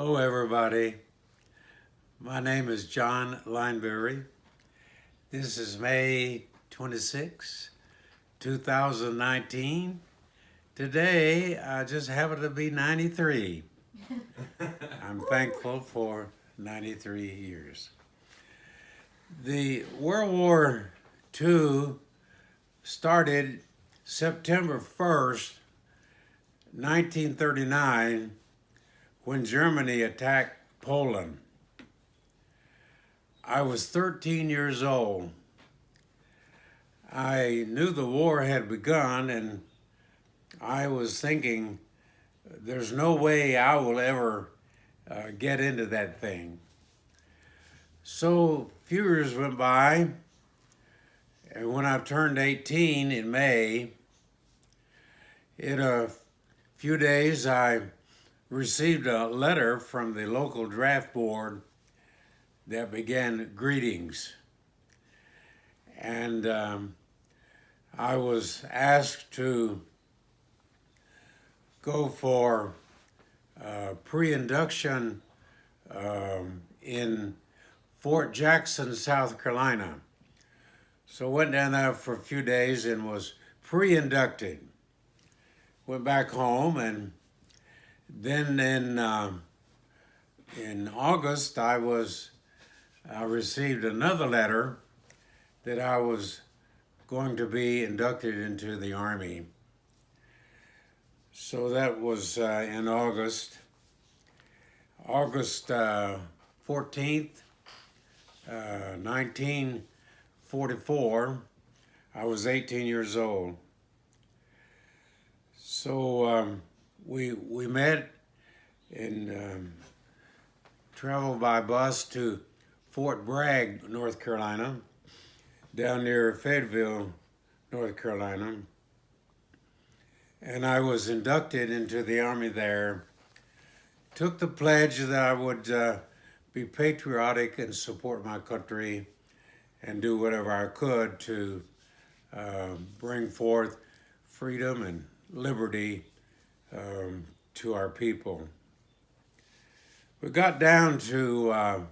Hello, everybody. My name is John Lineberry. This is May 26, 2019. Today, I just happen to be 93. I'm thankful for 93 years. The World War II started September 1st, 1939, when Germany attacked Poland. I was 13 years old. I knew the war had begun, and I was thinking, there's no way I will ever get into that thing. So a few years went by, and when I turned 18 in May, in a few days I received a letter from the local draft board that began greetings. And I was asked to go for pre-induction in Fort Jackson, South Carolina. So I went down there for a few days and was pre-inducted. Went back home, and then in August I received another letter that I was going to be inducted into the Army. So that was in August 14th, 1944. I was 18 years old. So we met and traveled by bus to Fort Bragg, North Carolina, down near Fayetteville, North Carolina. And I was inducted into the Army there. Took the pledge that I would be patriotic and support my country and do whatever I could to bring forth freedom and liberty to our people. We got down to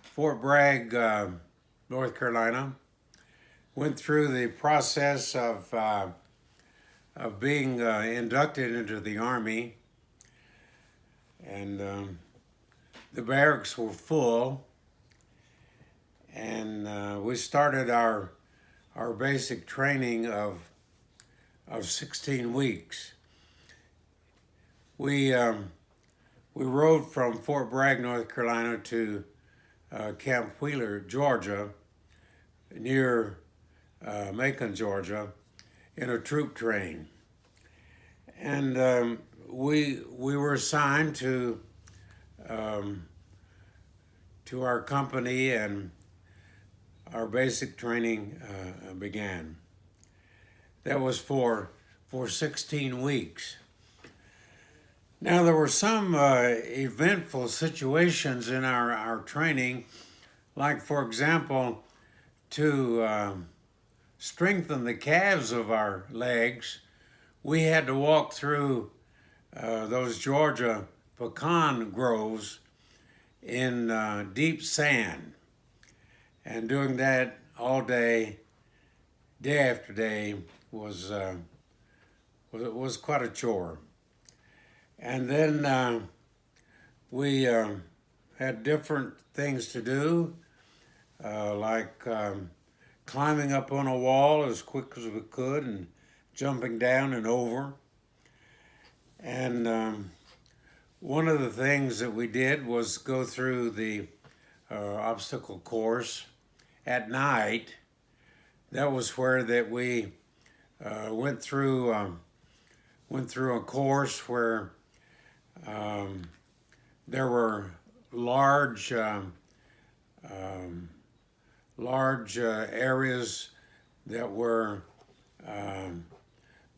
Fort Bragg, North Carolina, went through the process of being inducted into the Army, and the barracks were full, and we started our basic training of 16 weeks. We rode from Fort Bragg, North Carolina to Camp Wheeler, Georgia, near Macon, Georgia, in a troop train. And we were assigned to our company, and our basic training began. That was for 16 weeks. Now, there were some eventful situations in our training, like, for example, to strengthen the calves of our legs, we had to walk through those Georgia pecan groves in deep sand. And doing that all day, day after day, was quite a chore. And then we had different things to do, like climbing up on a wall as quick as we could and jumping down and over. And one of the things that we did was go through the obstacle course at night. That was where that we went through a course where there were large areas that were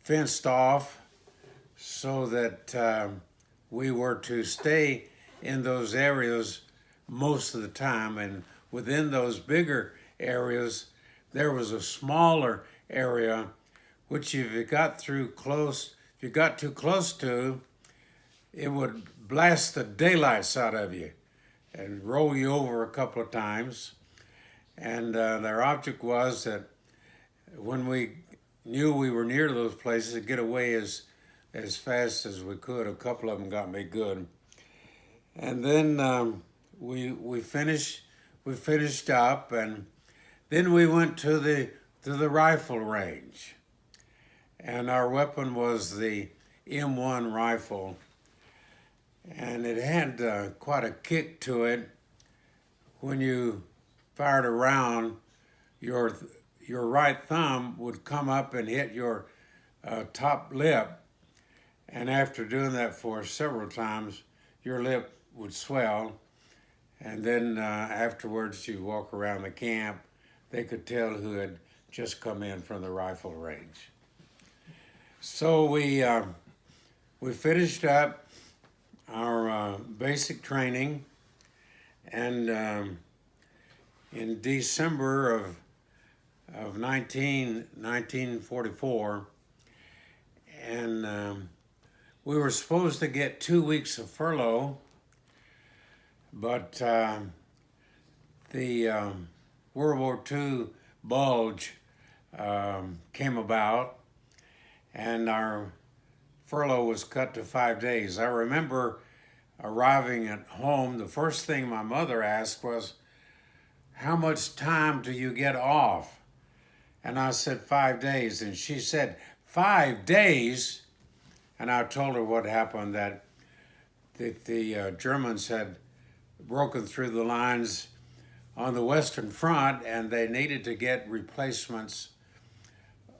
fenced off, so that we were to stay in those areas most of the time. And within those bigger areas, there was a smaller area which if you got too close to, it would blast the daylights out of you and roll you over a couple of times. And their object was that when we knew we were near those places, to get away as fast as we could. A couple of them got me good. And then we finished up, and then we went to the rifle range, and our weapon was the M1 rifle, and it had quite a kick to it. When you fired a round, your right thumb would come up and hit your top lip, and after doing that for several times, your lip would swell, and then afterwards you walk around the camp, they could tell who had just come in from the rifle range. So we finished up our basic training, and in December of 1944, and we were supposed to get 2 weeks of furlough, but the World War II bulge came about, and our furlough was cut to 5 days. I remember arriving at home, the first thing my mother asked was, "How much time do you get off?" And I said, 5 days. And she said, 5 days? And I told her what happened, that the Germans had broken through the lines on the Western Front, and they needed to get replacements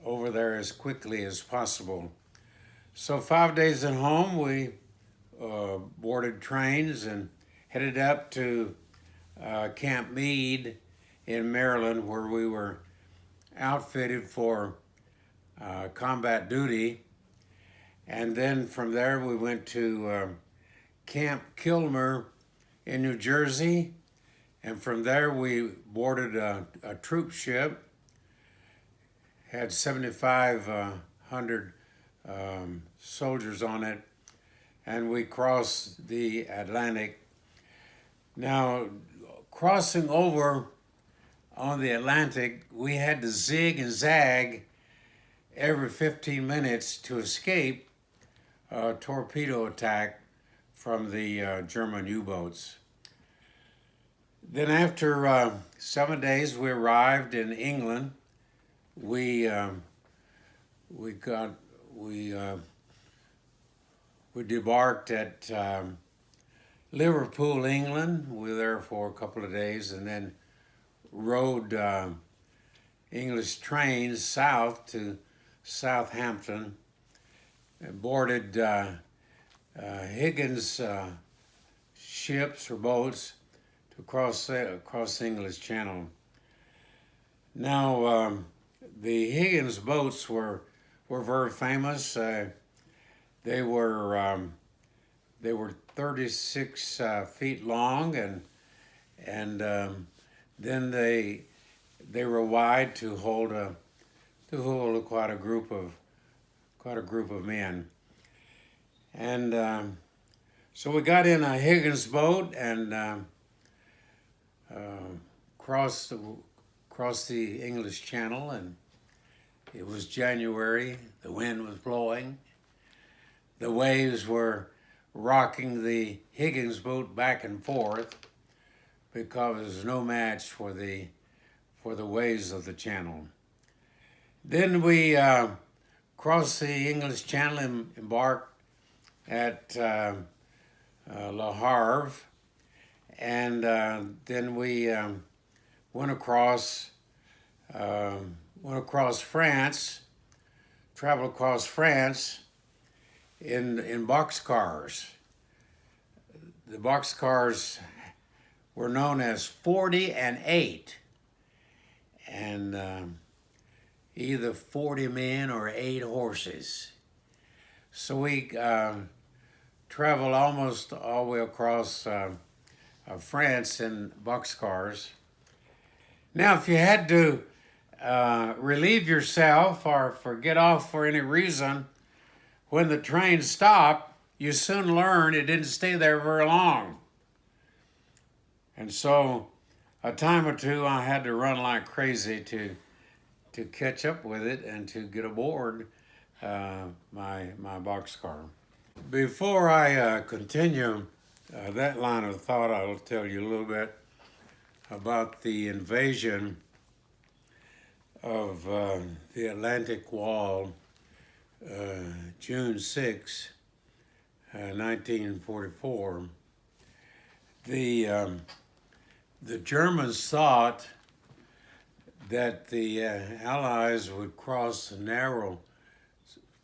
over there as quickly as possible. So 5 days at home, we boarded trains and headed up to Camp Meade in Maryland, where we were outfitted for combat duty. And then from there we went to Camp Kilmer in New Jersey, and from there we boarded a troop ship, had 7,500 soldiers on it, and we crossed the Atlantic. Now, crossing over on the Atlantic, we had to zig and zag every 15 minutes to escape a torpedo attack from the German U-boats. Then after 7 days, we arrived in England. We debarked at Liverpool, England. We were there for a couple of days, and then rode English trains south to Southampton, and boarded Higgins ships or boats to cross the English Channel. Now, the Higgins boats were very famous. They were 36 feet long, and then they were wide to hold quite a group of men. And so we got in a Higgins boat and crossed the English Channel, and it was January. The wind was blowing. The waves were rocking the Higgins boat back and forth because there was no match for the waves of the Channel. Then we crossed the English Channel and embarked at Le Havre, and then we went across France, traveled across France in boxcars. The boxcars were known as 40 and 8, and either 40 men or 8 horses. So we traveled almost all the way across France in boxcars. Now, if you had to relieve yourself or get off for any reason, when the train stopped, you soon learn it didn't stay there very long. And so a time or two I had to run like crazy to catch up with it and to get aboard my boxcar. Before I continue that line of thought, I'll tell you a little bit about the invasion of the Atlantic Wall, June 6, 1944. The Germans thought that the Allies would cross a narrow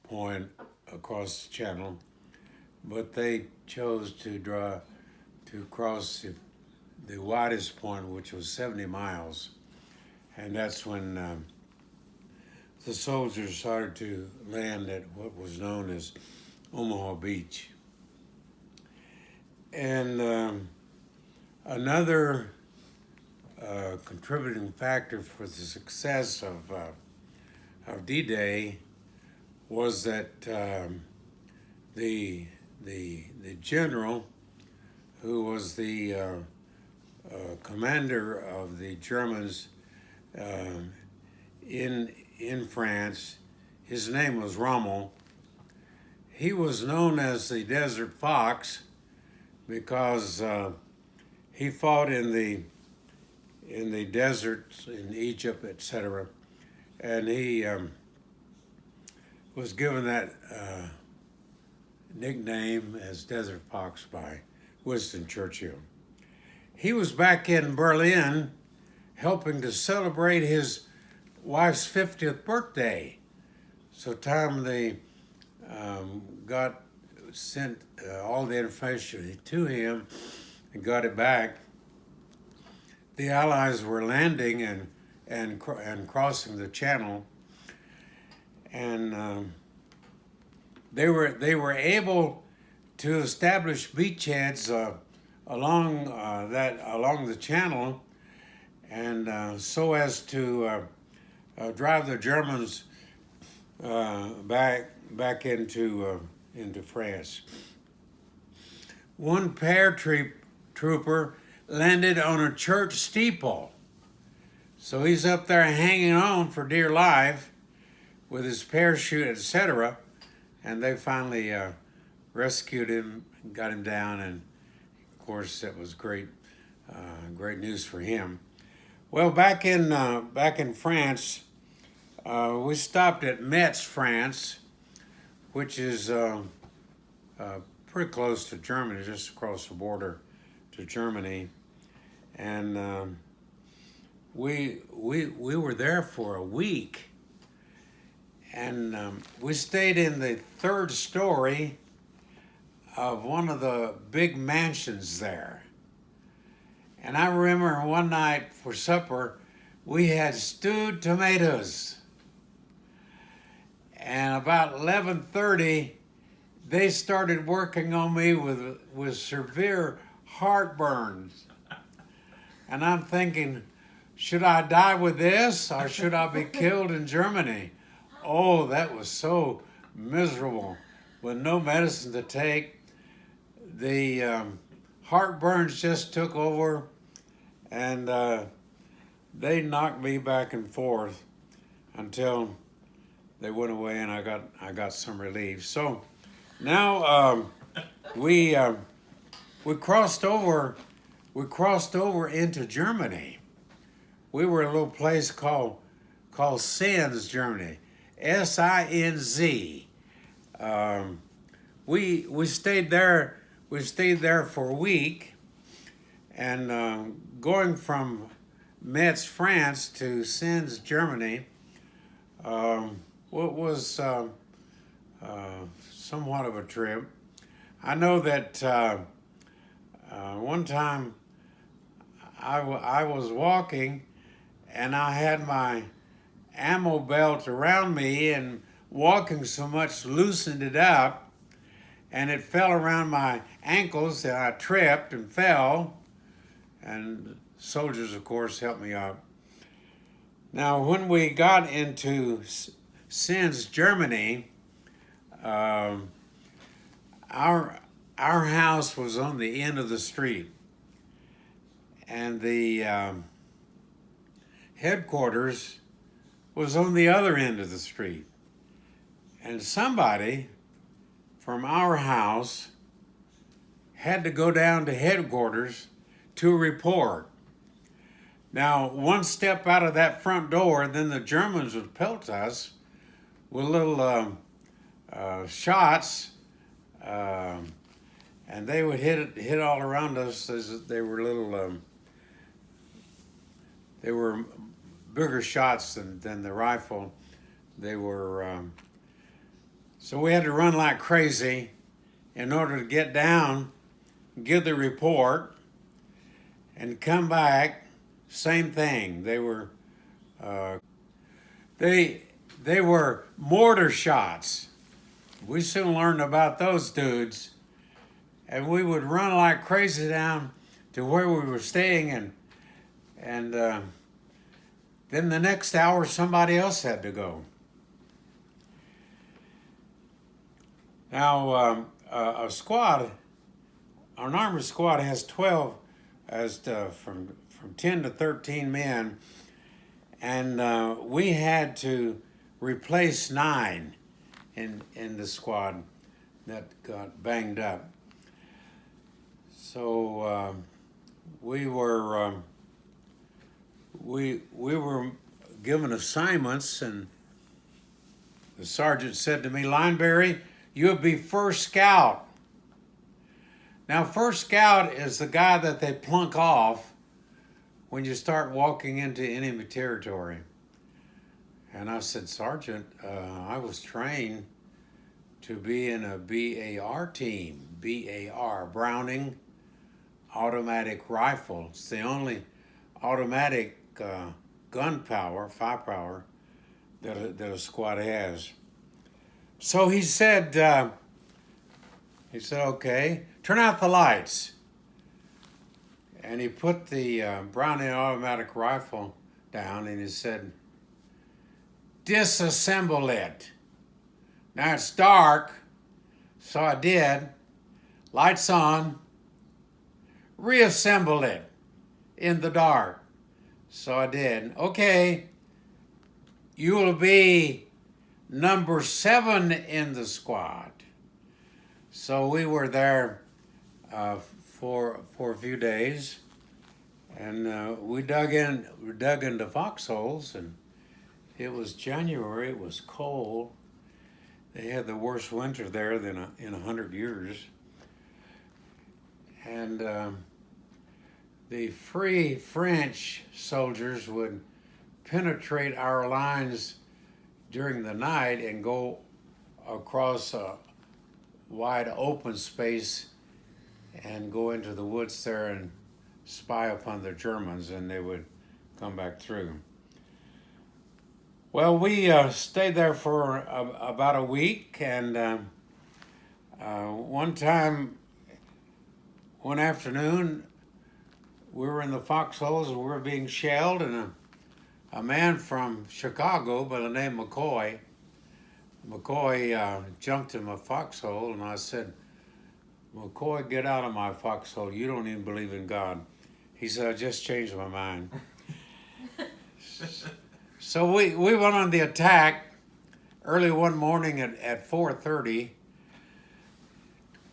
point across the channel, but they chose to cross the widest point, which was 70 miles. And that's when the soldiers started to land at what was known as Omaha Beach. And another contributing factor for the success of D-Day was that the general, who was the commander of the Germans in France, his name was Rommel. He was known as the Desert Fox because he fought in the deserts in Egypt, etc., and he was given that nickname as Desert Fox by Winston Churchill. He was back in Berlin helping to celebrate his wife's 50th birthday. So time they got sent all the information to him and got it back, the Allies were landing and crossing the channel, and they were able to establish beachheads along the channel, and so as to drive the Germans back into France. One paratrooper landed on a church steeple, so he's up there hanging on for dear life with his parachute, etc. And they finally rescued him, got him down, and of course that was great news for him. Well, back in France, we stopped at Metz, France, which is pretty close to Germany, just across the border to Germany, and we were there for a week, and we stayed in the third story of one of the big mansions there. And I remember one night for supper, we had stewed tomatoes. And about 11:30, they started working on me with severe heartburns. And I'm thinking, should I die with this or should I be killed in Germany? Oh, that was so miserable. With no medicine to take, the heartburns just took over, and they knocked me back and forth until they went away, and I got some relief. So now we crossed over into Germany. We were in a little place called Sinz, Germany, S-I-N-Z. We stayed there. We stayed there for a week, and going from Metz, France, to Sinz, Germany, was somewhat of a trip. I know that one time I was walking, and I had my ammo belt around me, and walking so much loosened it up, and it fell around my ankles, and I tripped and fell, and soldiers, of course, helped me out. Now, when we got into Sinz, Germany, I our our house was on the end of the street, and the headquarters was on the other end of the street. And somebody from our house had to go down to headquarters to report. Now, one step out of that front door, then the Germans would pelt us with little shots, and they would hit all around us as they were little. They were bigger shots than the rifle. They were. So we had to run like crazy in order to get down, give the report, and come back. Same thing. They were they were mortar shots. We soon learned about those dudes, and we would run like crazy down to where we were staying, and then the next hour somebody else had to go. Now a squad, an armored squad has 12, from 10 to 13 men, and we had to replace 9 in the squad that got banged up. So we were given assignments, and the sergeant said to me, "Lineberry, you'll be first scout." Now, first scout is the guy that they plunk off when you start walking into enemy territory. And I said, "Sergeant, I was trained to be in a BAR team, BAR, Browning Automatic Rifle. It's the only automatic gun power, firepower, that a squad has." So he said, "Okay, turn out the lights." And he put the Browning automatic rifle down, and he said, "Disassemble it." Now it's dark, so I did. Lights on. Reassemble it in the dark. So I did. "Okay, you will be number 7 in the squad." So we were there for a few days, and we dug into foxholes, and it was January. It was cold. They had the worst winter there in 100 years, and the Free French soldiers would penetrate our lines during the night and go across a wide open space and go into the woods there and spy upon the Germans, and they would come back through. Well, we stayed there for about a week, and one afternoon, we were in the foxholes and we were being shelled, and a man from Chicago by the name McCoy jumped in my foxhole, and I said, "McCoy, get out of my foxhole. You don't even believe in God." He said, "I just changed my mind." So we went on the attack early one morning at 4:30,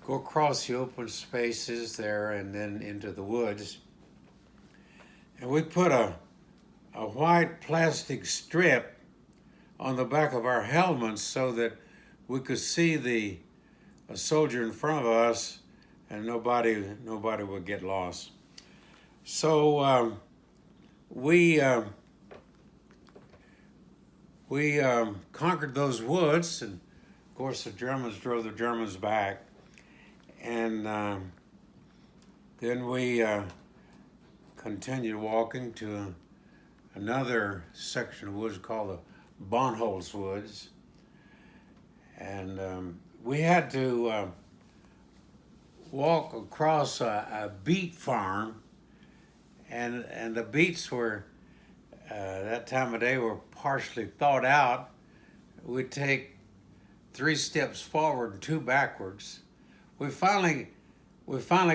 go across the open spaces there and then into the woods. And we put a white plastic strip on the back of our helmets so that we could see a soldier in front of us, and nobody would get lost. So we conquered those woods, and of course the Germans drove the Germans back, and then we continued walking to another section of woods called the Bonholz Woods, and we had to walk across a beet farm, and the beets were that time of day were partially thawed out. We'd take 3 steps forward and 2 backwards. we finally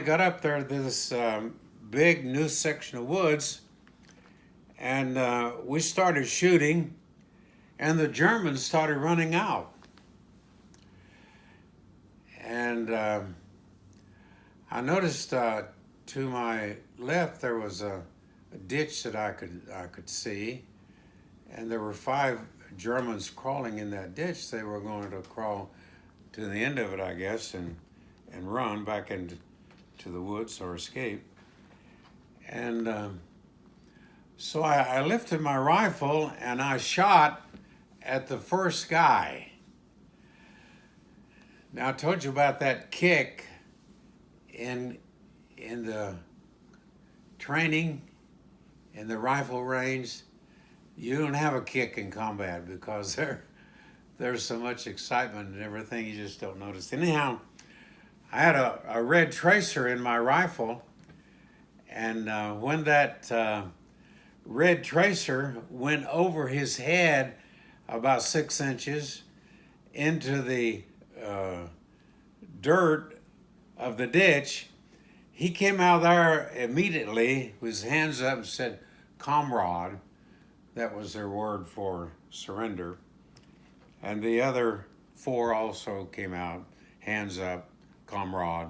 got up there to this big new section of woods, and we started shooting, and the Germans started running out. And I noticed to my left there was a ditch that I could see, and there were 5 Germans crawling in that ditch. They were going to crawl to the end of it, I guess, and run back into the woods or escape. And so I lifted my rifle and I shot at the first guy. Now, I told you about that kick in the training, in the rifle range. You don't have a kick in combat because there's so much excitement and everything, you just don't notice. Anyhow, I had a red tracer in my rifle, and when that red tracer went over his head about 6 inches into the dirt of the ditch, he came out there immediately with his hands up and said, "Comrade." That was their word for surrender. And the other 4 also came out, hands up, comrade.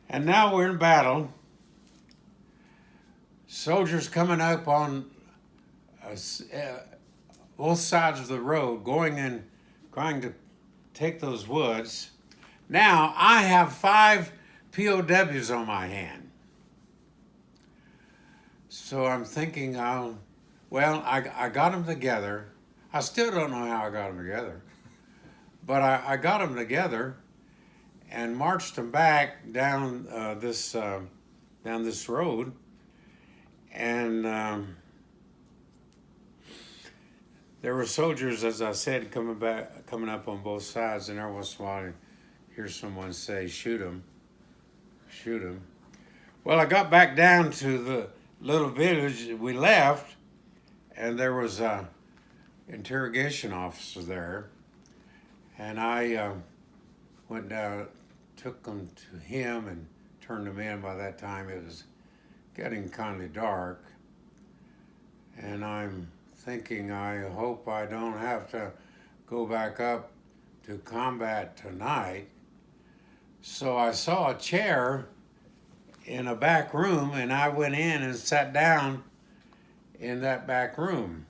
And now we're in battle. Soldiers coming up on both sides of the road, going and trying to take those woods. Now I have 5 POWs on my hand. So I'm thinking, I got them together. I still don't know how I got them together, but I got them together and marched them back down this road, and there were soldiers, as I said, coming up on both sides, and every once in a while I hear someone say, "Shoot him, shoot him." Well, I got back down to the little village we left, and there was a interrogation officer there, and I went down, took them to him and turned them in. By that time it was getting kind of dark, and I'm thinking, I hope I don't have to go back up to combat tonight. So I saw a chair in a back room, and I went in and sat down in that back room.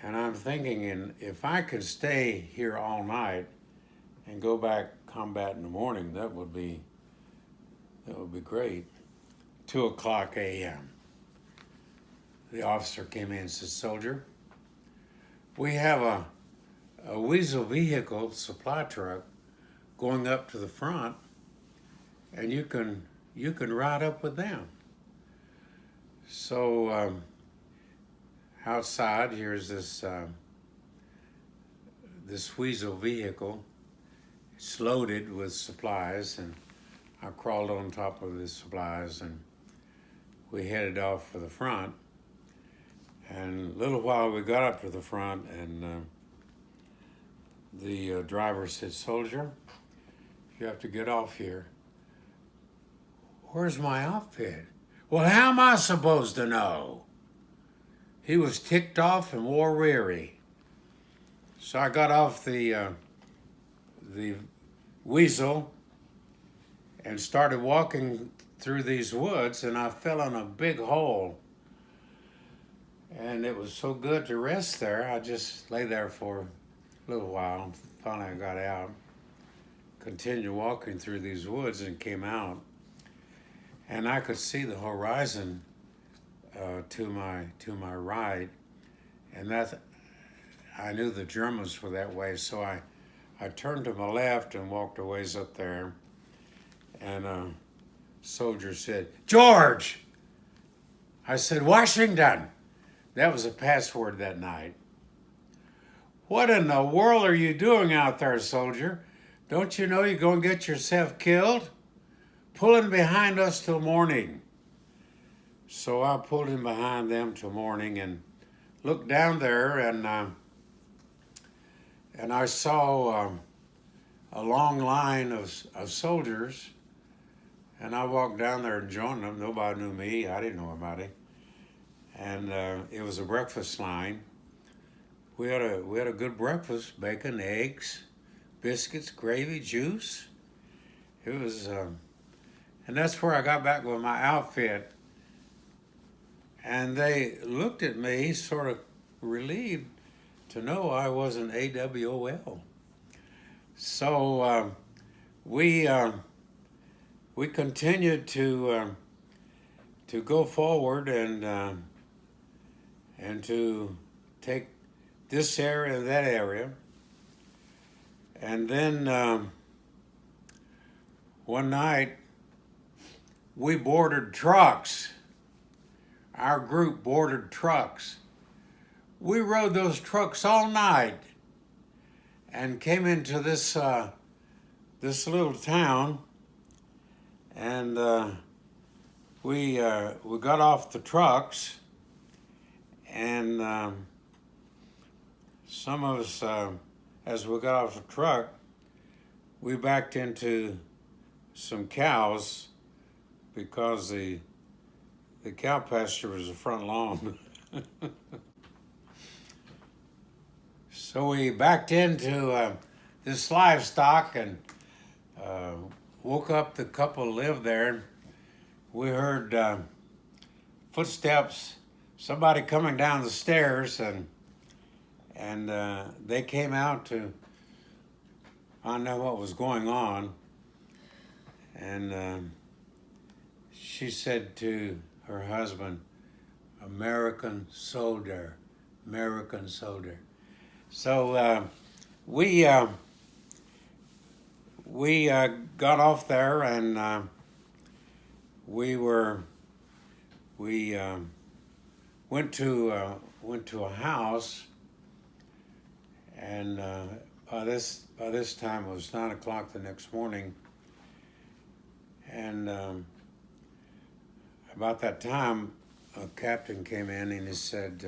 And I'm thinking, if I could stay here all night and go back combat in the morning, that would be great. 2:00 a.m. The officer came in and said, "Soldier, we have a Weasel vehicle supply truck going up to the front, and you can ride up with them." So outside, here's this Weasel vehicle. It's loaded with supplies, and I crawled on top of the supplies, and we headed off for the front. And a little while we got up to the front, and the driver said, "Soldier, you have to get off here." "Where's my outfit?" "Well, how am I supposed to know?" He was ticked off and war weary. So I got off the Weasel and started walking through these woods, and I fell in a big hole. And it was so good to rest there. I just lay there for a little while. Finally I got out, continued walking through these woods, and came out. And I could see the horizon to my right, and that I knew the Germans were that way, so I turned to my left and walked a ways up there, and a soldier said, "George!" I said, "Washington." That was a password that night. "What in the world are you doing out there, soldier? Don't you know you're going to get yourself killed? Pull in behind us till morning." So I pulled in behind them till morning and looked down there, and I saw a long line of soldiers, and I walked down there and joined them. Nobody knew me. I didn't know anybody. And it was a breakfast line. We had a good breakfast: bacon, eggs, biscuits, gravy, juice. It was, and that's where I got back with my outfit. And they looked at me, sort of relieved to know I was an AWOL. So we continued to go forward and to take this area and that area. And then one night we boarded trucks. Our group boarded trucks. We rode those trucks all night and came into this little town, and we got off the trucks, and some of us, as we got off the truck, we backed into some cows because the cow pasture was the front lawn. So we backed into this livestock and woke up the couple who lived there. We heard footsteps, somebody coming down the stairs, and they came out to find out what was going on. And she said to her husband, "American soldier, American soldier." So we got off there, and we went to a house, and by this time it was 9 o'clock the next morning, and about that time a captain came in and he said,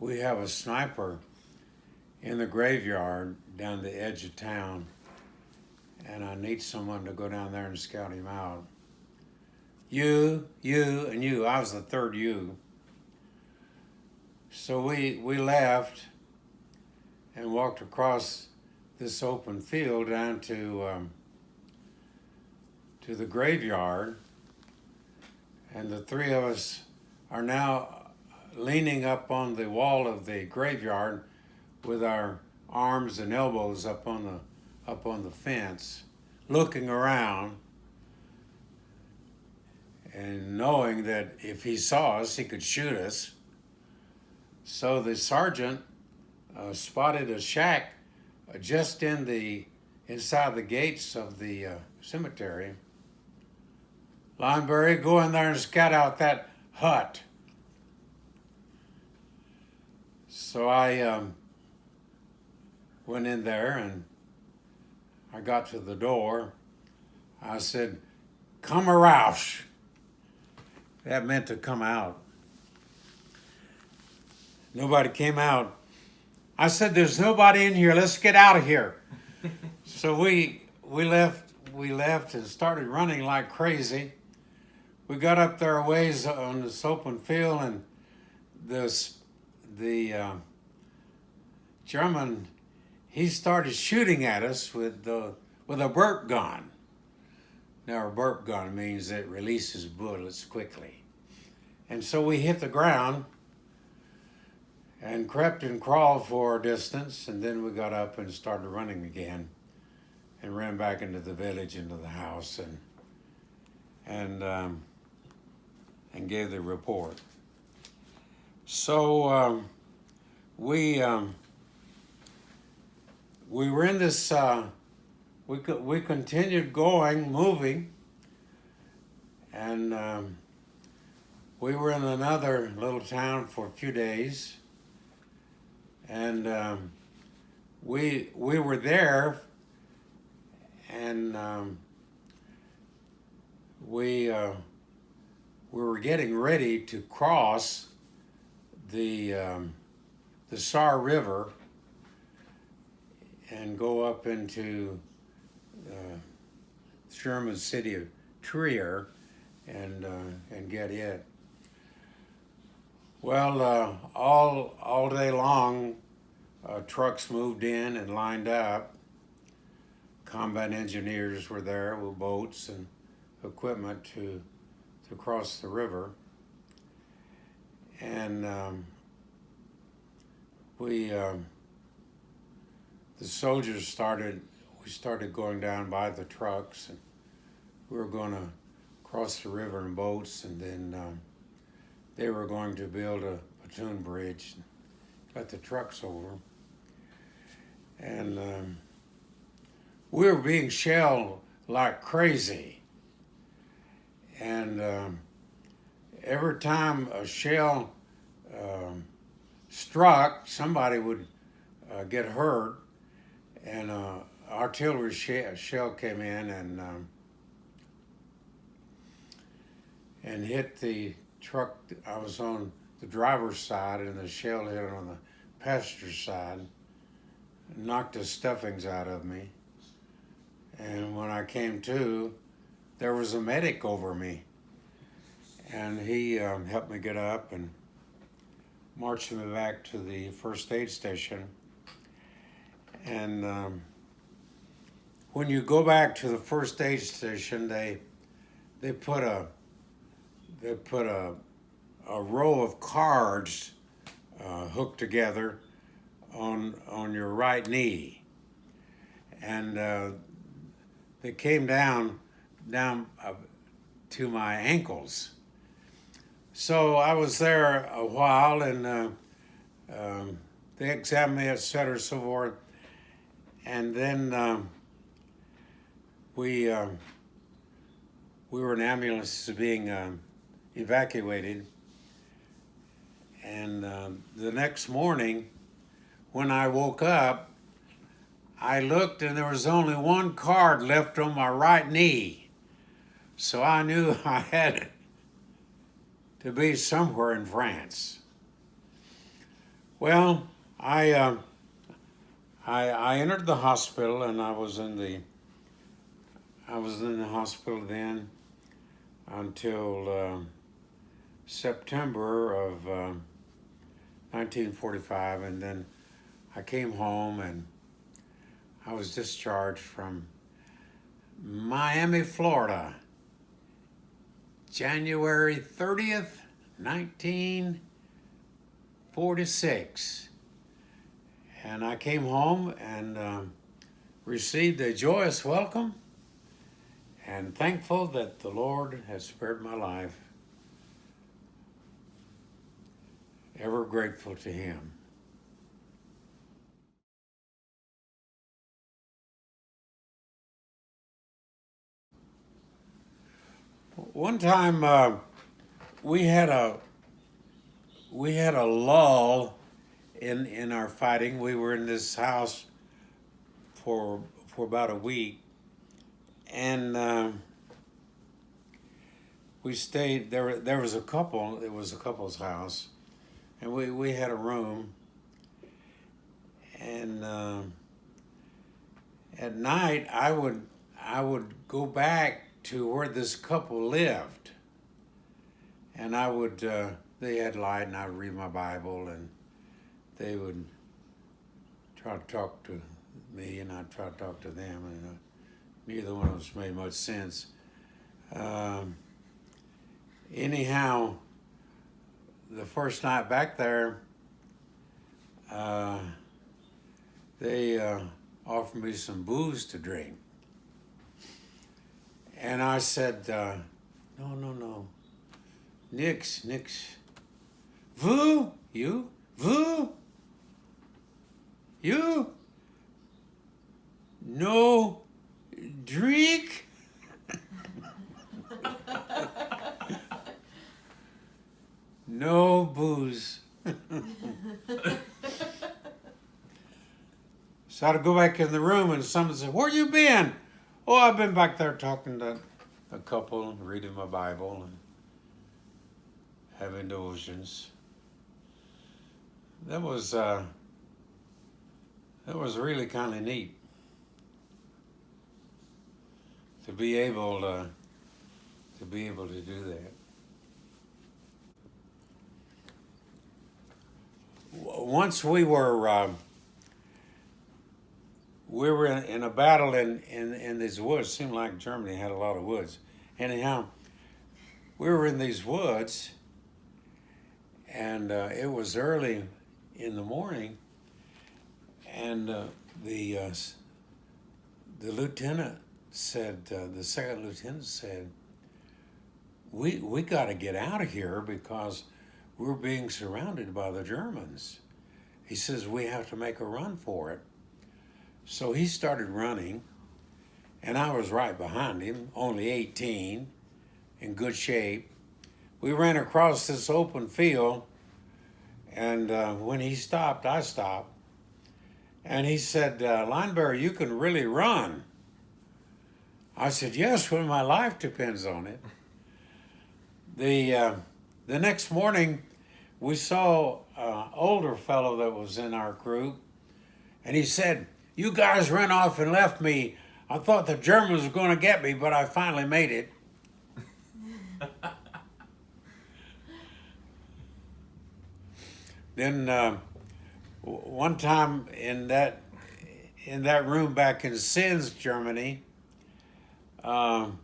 "We have a sniper in the graveyard down the edge of town, and I need someone to go down there and scout him out. You, and you." I was the third you. So we left and walked across this open field down to the graveyard, and the three of us are now leaning up on the wall of the graveyard with our arms and elbows up on the fence, looking around and knowing that if he saw us, he could shoot us. So the sergeant spotted a shack just inside the gates of the cemetery. "Lineberry, go in there and scout out that hut." So I went in there, and I got to the door. I said, "Come arouse." That meant to come out. Nobody came out. I said, "There's nobody in here. Let's get out of here." So we left and started running like crazy. We got up there a ways on this open field, and the German, he started shooting at us with a burp gun. Now, a burp gun means it releases bullets quickly. And so we hit the ground and crept and crawled for a distance, and then we got up and started running again and ran back into the village, into the house, and gave the report. So we were in this, we continued moving, and we were in another little town for a few days, and we were there, and we were getting ready to cross the Sar River and go up into uh, German city of Trier and get it. Well, all day long, trucks moved in and lined up. Combat engineers were there with boats and equipment to cross the river. And the soldiers started going down by the trucks, and we were going to cross the river in boats, and then they were going to build a pontoon bridge and let the trucks over. And we were being shelled like crazy. And every time a shell struck, somebody would get hurt, and artillery shell came in and hit the truck. I was on the driver's side, and the shell hit on the passenger side, knocked the stuffings out of me. And when I came to, there was a medic over me, and he helped me get up and marched me back to the first aid station. And when you go back to the first aid station, they put a row of cards hooked together on your right knee, and they came down to my ankles. So I was there a while, and they examined me, etc., so forth. And then we were in ambulances being evacuated. And the next morning, when I woke up, I looked, and there was only one card left on my right knee. So I knew I had to be somewhere in France. Well, I entered the hospital, and I was in the hospital then until September of 1945, and then I came home, and I was discharged from Miami, Florida, January 30th, 1946. And I came home and received a joyous welcome, and thankful that the Lord has spared my life. Ever grateful to Him. One time we had a lull in our fighting. We were in this house for about a week, and we stayed there. There was a couple. It was a couple's house, and we had a room. And at night, I would go back to where this couple lived, and I would. They had light, and I would read my Bible, and they would try to talk to me, and I'd try to talk to them, and neither one of us made much sense. Anyhow, the first night back there, they offered me some booze to drink. And I said, no. Nix. Vous? You? Vous? You? No drink? No booze. So I had to go back in the room, and someone said, "Where you been?" "Oh, I've been back there talking to a couple, reading my Bible, and having devotions." That was It was really kind of neat to be able to do that. Once we were in a battle in these woods. Seemed like Germany had a lot of woods. Anyhow, we were in these woods, and it was early in the morning, and the lieutenant said, the second lieutenant said, we got to get out of here because we're being surrounded by the Germans. He says we have to make a run for it. So he started running, and I was right behind him, only 18, in good shape. We ran across this open field, and when he stopped, I stopped. And he said, Lineberry, you can really run. I said, yes, when my life depends on it. The next morning, we saw an older fellow that was in our group, and he said, you guys ran off and left me. I thought the Germans were going to get me, but I finally made it. Then one time in that room back in Sins, Germany, one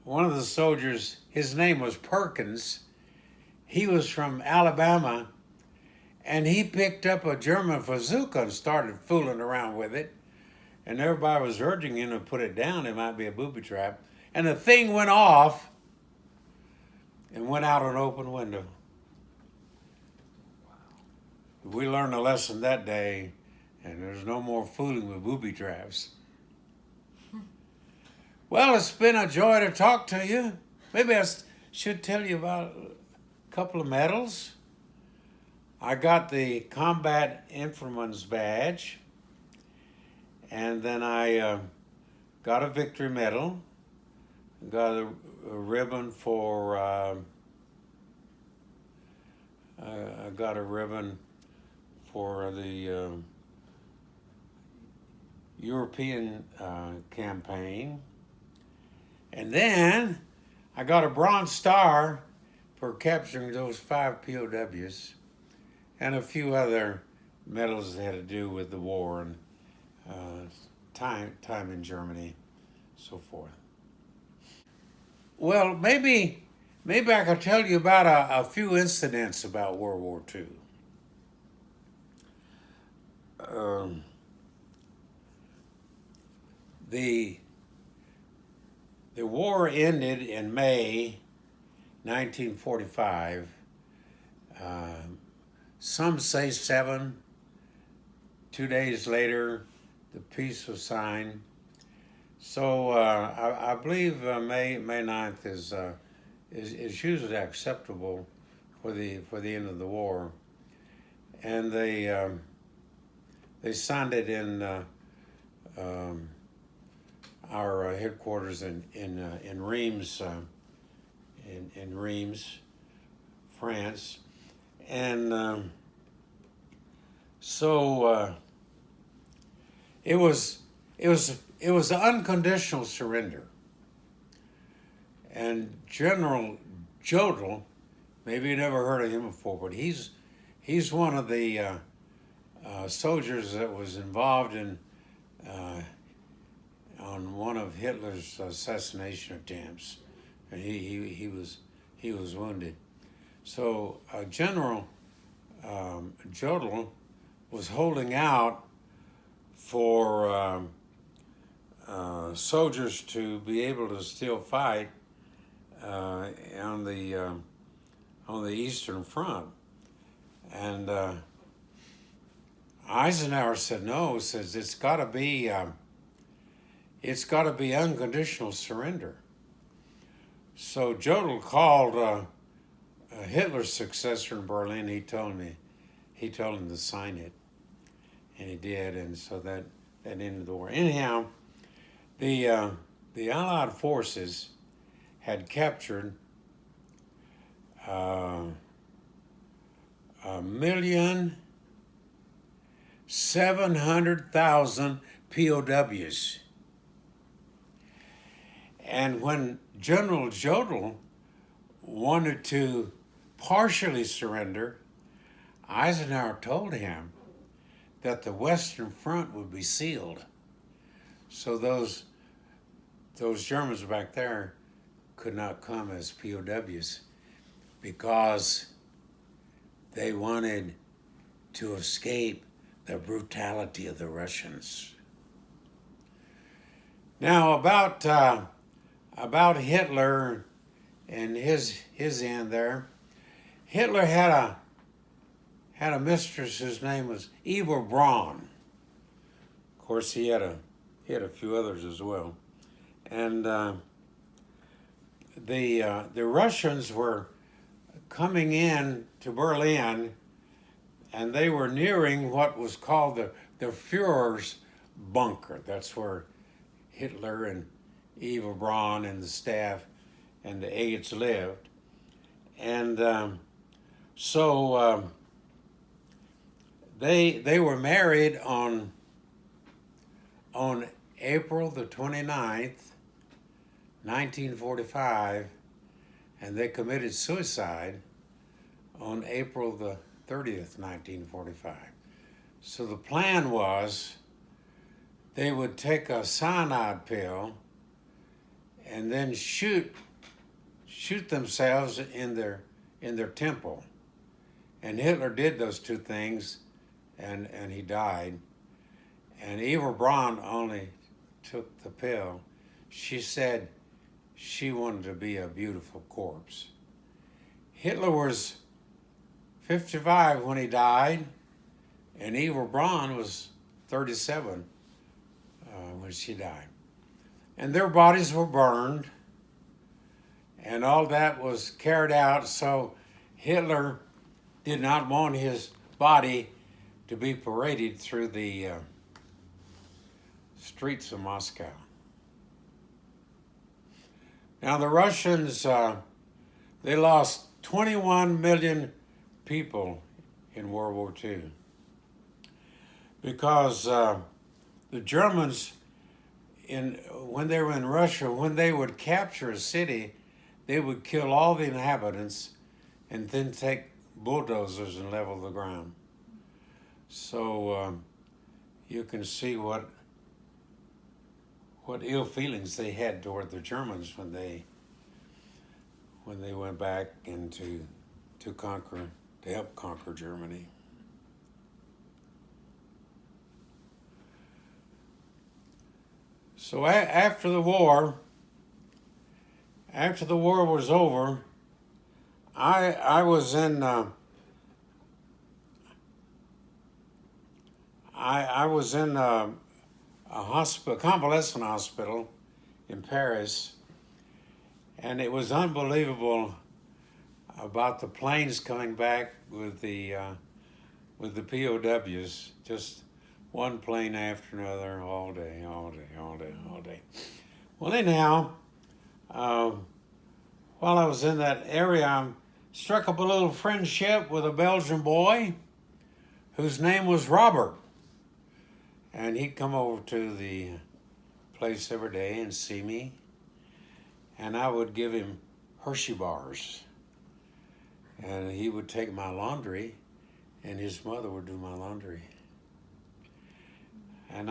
of the soldiers, his name was Perkins. He was from Alabama, and he picked up a German bazooka and started fooling around with it. And everybody was urging him to put it down. It might be a booby trap. And the thing went off and went out an open window. We learned a lesson that day, and there's no more fooling with booby traps. Well, it's been a joy to talk to you. Maybe I should tell you about a couple of medals. I got the Combat Infantryman's Badge, and then I got a Victory Medal, got a ribbon for, I got a ribbon for the European campaign, and then I got a Bronze Star for capturing those 5 POWs. And a few other medals that had to do with the war and time in Germany, so forth. Well, maybe I could tell you about a few incidents about World War II. The war ended in May 1945. Some say 7. 2 days later, the peace was signed. So I believe May 9th is usually acceptable for the end of the war, and they signed it in our headquarters in Reims, in Reims, France. And so it was an unconditional surrender. And General Jodl, maybe you never heard of him before, but he's one of the soldiers that was involved in on one of Hitler's assassination attempts, and he was wounded. So General Jodl was holding out for soldiers to be able to still fight on the Eastern Front, and Eisenhower said no. Says it's got to be unconditional surrender. So Jodl called Hitler's successor in Berlin. He told him to sign it, and he did, and so that ended the war. Anyhow, the Allied forces had captured 1,000,000 700,000 POWs. And when General Jodl wanted to partially surrender, Eisenhower told him that the Western Front would be sealed. So those Germans back there could not come as POWs because they wanted to escape the brutality of the Russians. Now about Hitler and his end there, Hitler had a mistress whose name was Eva Braun. Of course, he had a few others as well, and the Russians were coming in to Berlin, and they were nearing what was called the Führer's bunker. That's where Hitler and Eva Braun and the staff and the aides lived, and so they were married on April the 29th, 1945, and they committed suicide on April the 30th, 1945. So the plan was they would take a cyanide pill and then shoot themselves in their temple. And Hitler did those two things, and he died. And Eva Braun only took the pill. She said she wanted to be a beautiful corpse. Hitler was 55 when he died, and Eva Braun was 37 when she died. And their bodies were burned, and all that was carried out, so Hitler did not want his body to be paraded through the streets of Moscow. Now the Russians, they lost 21 million people in World War II because the Germans, when they were in Russia, when they would capture a city, they would kill all the inhabitants and then take bulldozers and level the ground. So you can see what ill feelings they had toward the Germans when they went back into to help conquer Germany. So after the war was over, I was in a hospital, convalescent hospital in Paris, and it was unbelievable about the planes coming back with the POWs, just one plane after another, all day. Well, anyhow, while I was in that area, I struck up a little friendship with a Belgian boy whose name was Robert. And he'd come over to the place every day and see me. And I would give him Hershey bars. And he would take my laundry, and his mother would do my laundry. And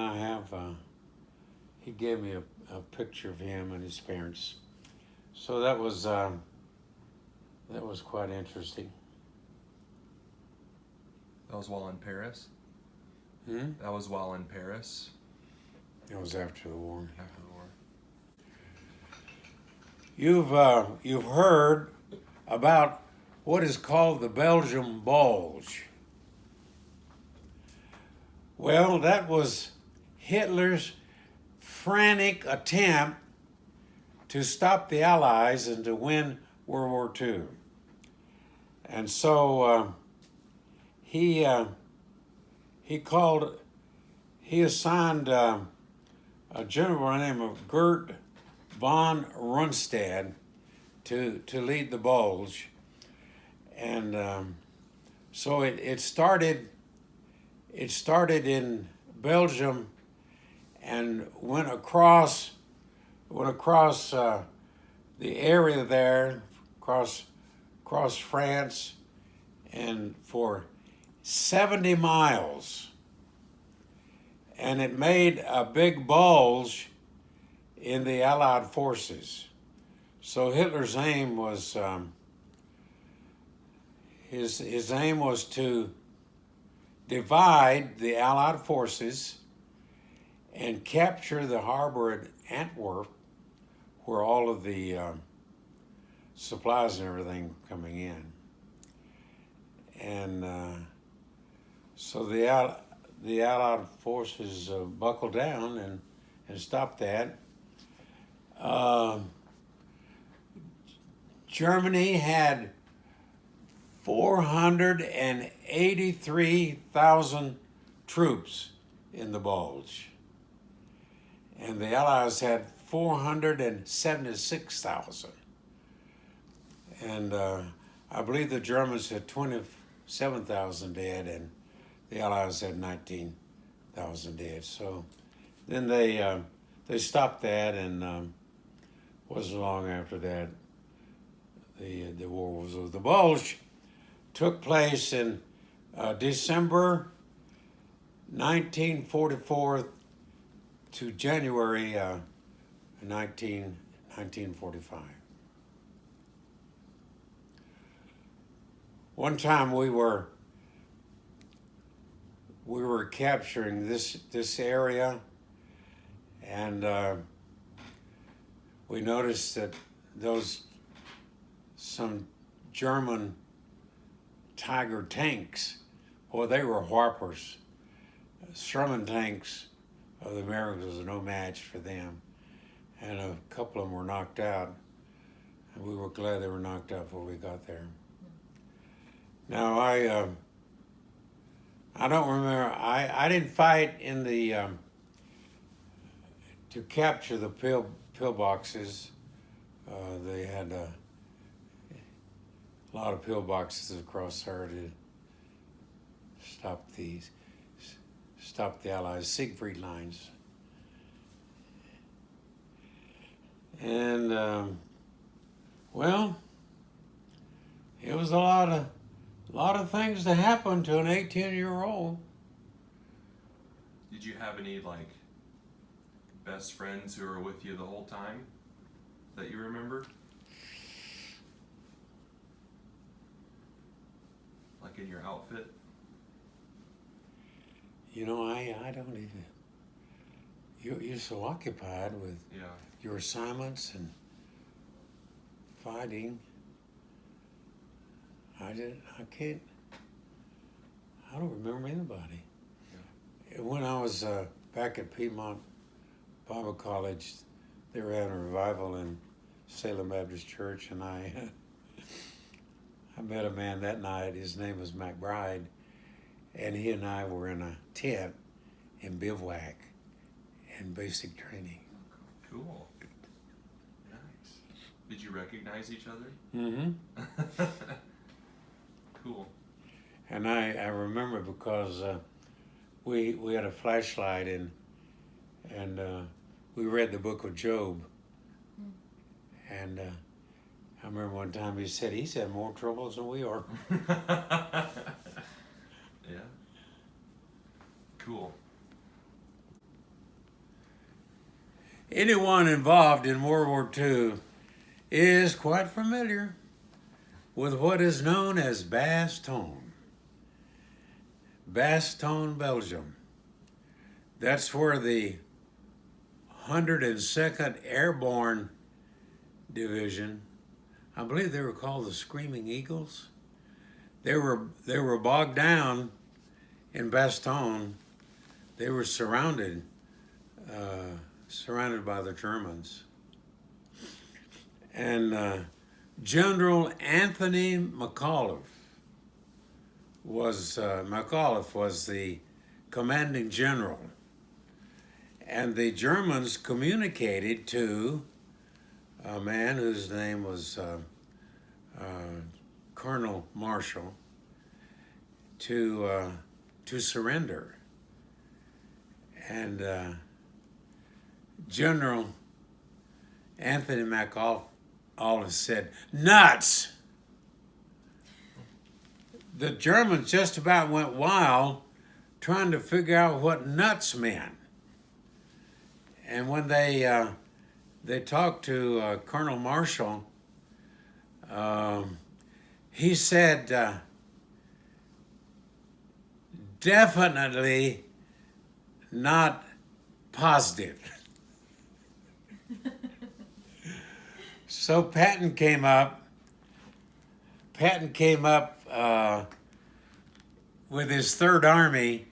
he gave me a picture of him and his parents. So that was quite interesting. That was while in Paris? That was while in Paris? It was after the war. After the war. You've heard about what is called the Belgian Bulge. Well, that was Hitler's frantic attempt to stop the Allies and to win World War II. And so he assigned a general by the name of Gert von Rundstedt to lead the Bulge. And so it started it started in Belgium and went across the area there, across France, and for 70 miles. And it made a big bulge in the Allied forces. So Hitler's aim was his aim was to divide the Allied forces and capture the harbor at Antwerp, where all of the supplies and everything were coming in. And so the Allied forces buckled down and stopped that. Germany had 483,000 troops in the bulge, and the Allies had 476,000. And I believe the Germans had 27,000 dead, and the Allies had 19,000 dead. So then they stopped that, and wasn't long after that the war was over. The bulge took place in December 1944 to January 1945. One time we were capturing this area, and we noticed that some German Tiger tanks, boy, they were whoppers. Sherman tanks of the Americans was no match for them, and a couple of them were knocked out, and we were glad they were knocked out before we got there. Now I don't remember. I didn't fight in the to capture the pillboxes. They had a lot of pillboxes across there to stop the Allies, Siegfried lines. And well, it was a lot of things to happen to an 18-year-old. Did you have any like best friends who were with you the whole time that you remember? Like in your outfit? You know, I don't even. You're so occupied with your assignments and fighting. I don't remember anybody. Yeah. When I was back at Piedmont Bible College, they were having a revival in Salem Baptist Church, and I met a man that night. His name was McBride, and he and I were in a tent in bivouac and basic training. Cool. Nice. Did you recognize each other? Mm-hmm. Cool. And I remember because we had a flashlight and we read the book of Job. And I remember one time he's had more troubles than we are. Yeah. Cool. Anyone involved in World War II is quite familiar with what is known as Bastogne. Bastogne, Belgium. That's where the 102nd Airborne Division, I believe they were called the Screaming Eagles. They were bogged down in Bastogne. They were surrounded by the Germans. And General Anthony McAuliffe was the commanding general, and the Germans communicated to a man whose name was Colonel Marshall to to surrender. And General Anthony McAuliffe said, "Nuts!" The Germans just about went wild trying to figure out what nuts meant. And when they talked to Colonel Marshall, he said, definitely not positive. So Patton came up with his Third Army,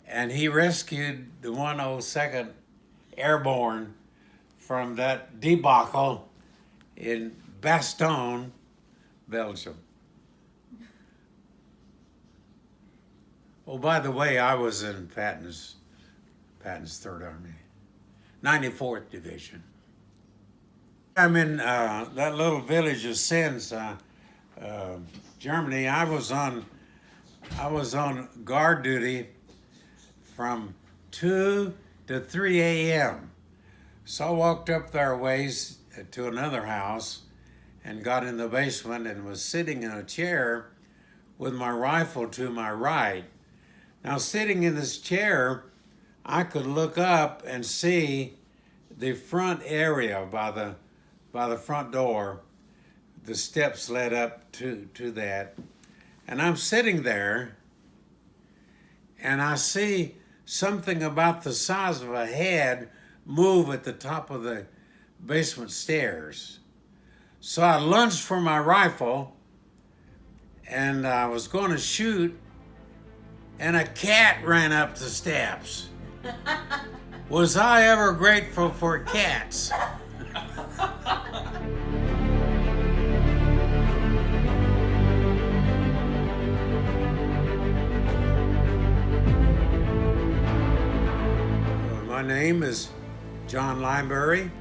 and he rescued the 102nd Airborne from that debacle in Bastogne, Belgium. Oh, by the way, I was in Patton's Third Army, 94th Division. I'm in that little village of Sens, Germany. I was on guard duty from 2 to 3 a.m. So I walked up their ways to another house and got in the basement and was sitting in a chair with my rifle to my right. Now, sitting in this chair, I could look up and see the front area by the front door. The steps led up to that. And I'm sitting there, and I see something about the size of a head move at the top of the basement stairs. So I lunged for my rifle, and I was going to shoot, and a cat ran up the steps. Was I ever grateful for cats? My name is John Lineberry,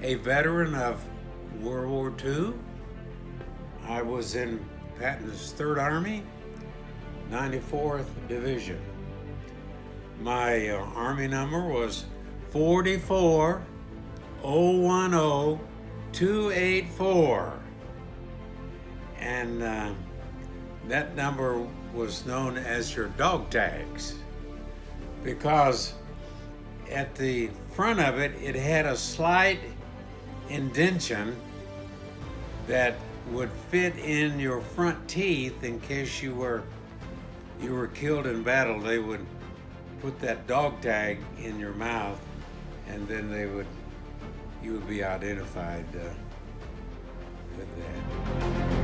a veteran of World War II. I was in Patton's Third Army, 94th Division. My Army number was 44010-284. And that number was known as your dog tags, because at the front of it, it had a slight indentation that would fit in your front teeth in case you were killed in battle. They would put that dog tag in your mouth, and then you would be identified with that.